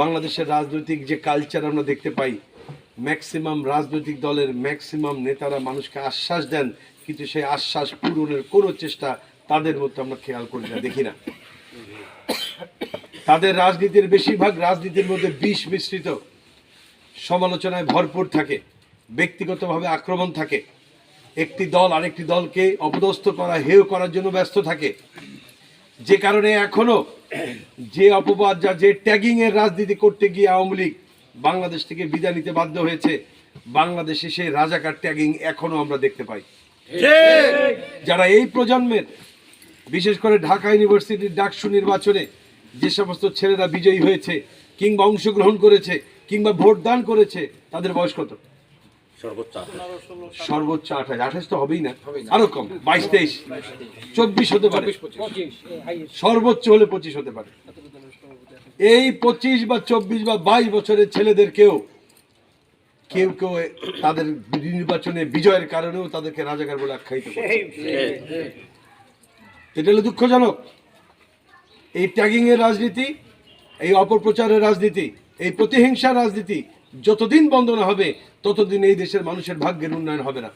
বাংলাদেশের রাজনৈতিক যে কালচার আমরা দেখতে পাই, ম্যাক্সিমাম রাজনৈতিক দলের ম্যাক্সিমাম নেতারা মানুষকে আশ্বাস দেন, কিন্তু সেই আশ্বাস পূরণের কোনো চেষ্টা তাদের মধ্যে আমরা খেয়াল করি না, দেখি না। তাদের রাজনীতির বেশিরভাগ রাজনীতির মধ্যে বিষ মিশ্রিত, সমালোচনায় ভরপুর থাকে, ব্যক্তিগতভাবে আক্রমণ থাকে, একটি দল আরেকটি দলকে অপদস্থ করা, হেয় করার জন্য ব্যস্ত থাকে। যে কারণে এখনো যে অপবাদ যে ট্যাগিং এর রাজনীতি করতে গিয়ে আওয়ামী লীগ বাংলাদেশ থেকে বিদায় নিতে বাধ্য হয়েছে, বাংলাদেশে সেই রাজাকার ট্যাগিং এখনো আমরা দেখতে পাই। যারা এই প্রজন্মের, বিশেষ করে ঢাকা ইউনিভার্সিটির ডাকসু নির্বাচনে যে সমস্ত ছেলেরা বিজয়ী হয়েছে কিংবা অংশগ্রহণ করেছে কিংবা ভোট দান করেছে, তাদের বয়স কত? সর্বোচ্চ 28 তো হবেই না, আরো কম, 22, 23, 24 হতে পারে, সর্বোচ্চ হলে 25 হতে পারে। এই 25 বা 24 বা 22 বছরের ছেলেদেরকেও কেউ কেউ তাদের নির্বাচনে বিজয়ের কারণেও তাদেরকে রাজাকার বলে আখ্যায়িত করছে। এটা হলো দুঃখজনক। এই ট্যাগিং এর রাজনীতি, এই অপপ্রচারের রাজনীতি, এই প্রতিহিংসার রাজনীতি যতদিন বন্ধ না হবে ততদিন এই দেশের মানুষের ভাগ্যের উন্নয়ন হবে না।